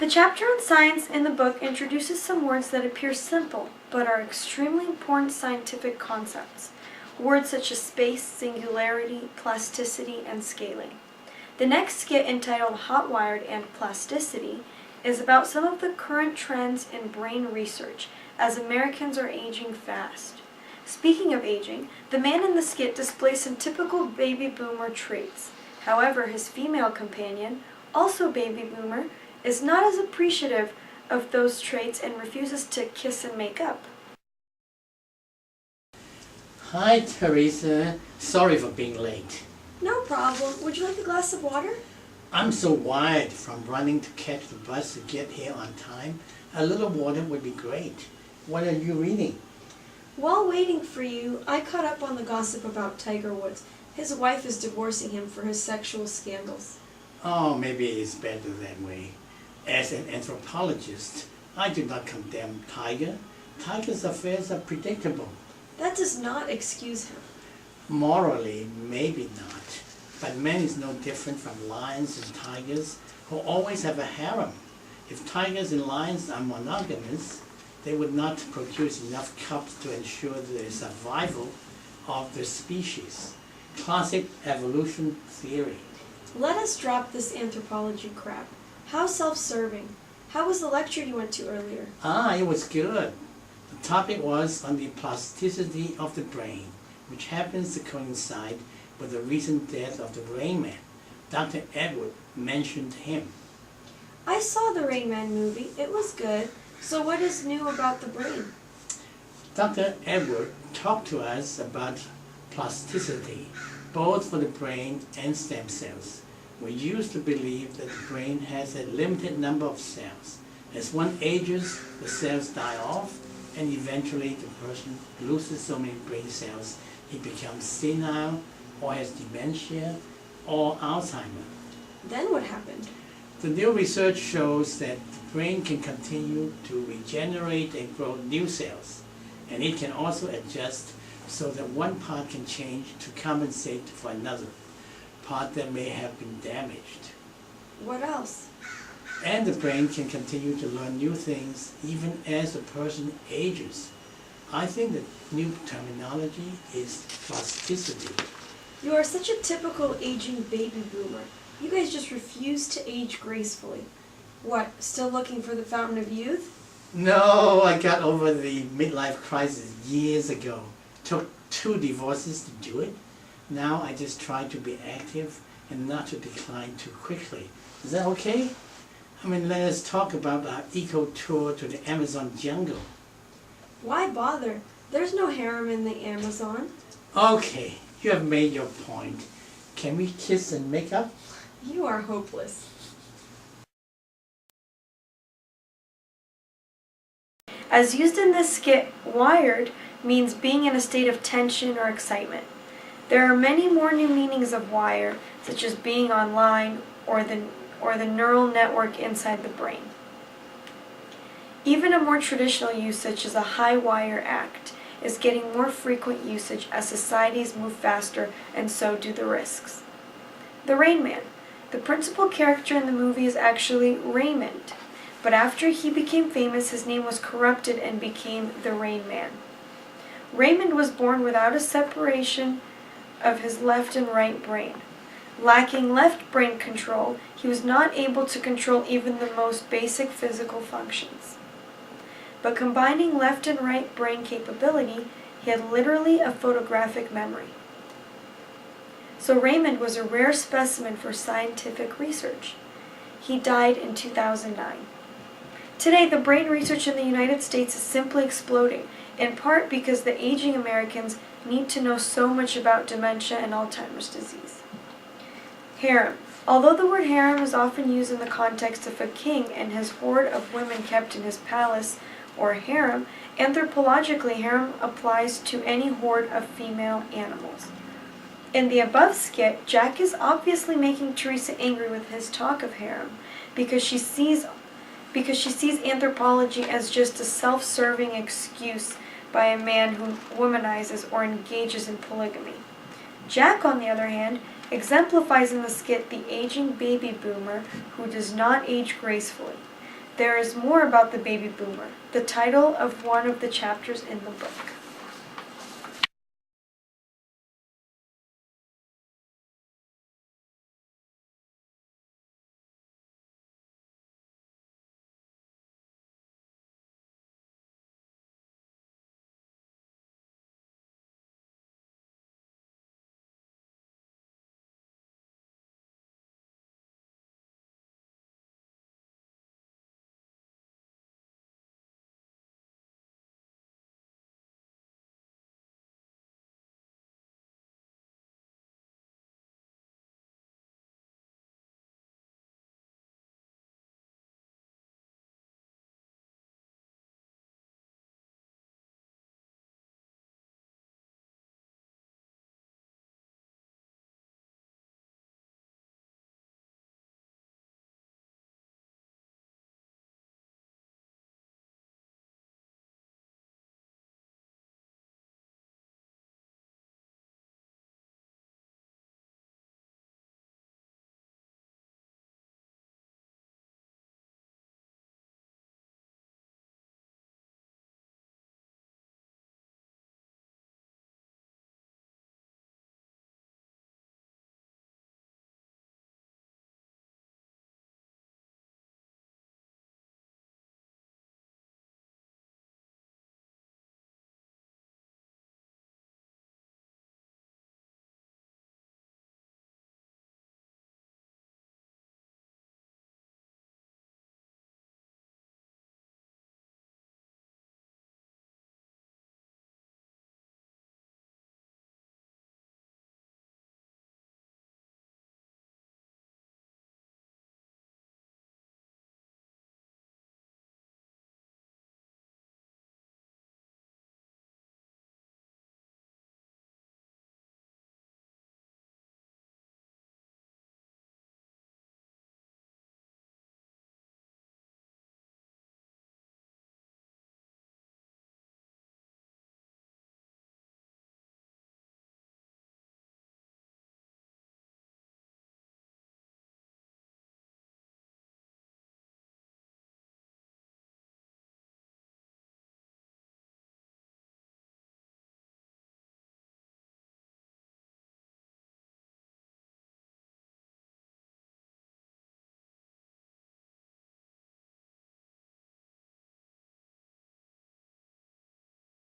The chapter on science in the book introduces some words that appear simple, but are extremely important scientific concepts. Words such as space, singularity, plasticity, and scaling. The next skit, entitled Hot Wired and Plasticity, is about some of the current trends in brain research as Americans are aging fast. Speaking of aging, the man in the skit displays some typical baby boomer traits. However, his female companion, also baby boomer, is not as appreciative of those traits and refuses to kiss and make up. Hi, Teresa. Sorry for being late. No problem. Would you like a glass of water? I'm so wired from running to catch the bus to get here on time. A little water would be great. What are you reading? While waiting for you, I caught up on the gossip about Tiger Woods. His wife is divorcing him for his sexual scandals. Oh, maybe it's better that way. As an anthropologist, I do not condemn Tiger. Tiger's affairs are predictable. That does not excuse him. Morally, maybe not. But man is no different from lions and tigers, who always have a harem. If tigers and lions are monogamous, they would not produce enough cubs to ensure the survival of the species. Classic evolution theory. Let us drop this anthropology crap. How self-serving. How was the lecture you went to earlier? It was good. The topic was on the plasticity of the brain, which happens to coincide with the recent death of the Rain Man. Dr. Edward mentioned him. I saw the Rain Man movie. It was good. So what is new about the brain? Dr. Edward talked to us about plasticity, both for the brain and stem cells. We used to believe that the brain has a limited number of cells. As one ages, the cells die off, and eventually the person loses so many brain cells he becomes senile, or has dementia, or Alzheimer. Then what happened? The new research shows that the brain can continue to regenerate and grow new cells, and it can also adjust so that one part can change to compensate for another part that may have been damaged. What else? And the brain can continue to learn new things even as a person ages. I think the new terminology is plasticity. You are such a typical aging baby boomer. You guys just refuse to age gracefully. What, still looking for the fountain of youth? No, I got over the midlife crisis years ago. Took 2 divorces to do it. Now I just try to be active and not to decline too quickly. Is that okay? Let us talk about our eco tour to the Amazon jungle. Why bother? There's no harem in the Amazon. Okay, you have made your point. Can we kiss and make up? You are hopeless. As used in this skit, wired means being in a state of tension or excitement. There are many more new meanings of wire, such as being online or the neural network inside the brain. Even a more traditional use, such as a high wire act, is getting more frequent usage as societies move faster, and so do the risks. The Rain Man. The principal character in the movie is actually Raymond, but after he became famous, his name was corrupted and became the Rain Man. Raymond was born without a separation of his left and right brain. Lacking left brain control, he was not able to control even the most basic physical functions. But combining left and right brain capability, he had literally a photographic memory. So Raymond was a rare specimen for scientific research. He died in 2009. Today, the brain research in the United States is simply exploding, in part because the aging Americans need to know so much about dementia and Alzheimer's disease. Harem. Although the word harem is often used in the context of a king and his horde of women kept in his palace, or harem, anthropologically harem applies to any horde of female animals. In the above skit, Jack is obviously making Teresa angry with his talk of harem because she sees anthropology as just a self-serving excuse by a man who womanizes or engages in polygamy. Jack, on the other hand, exemplifies in the skit the aging baby boomer who does not age gracefully. there is more about the baby boomer, the title of one of the chapters in the book.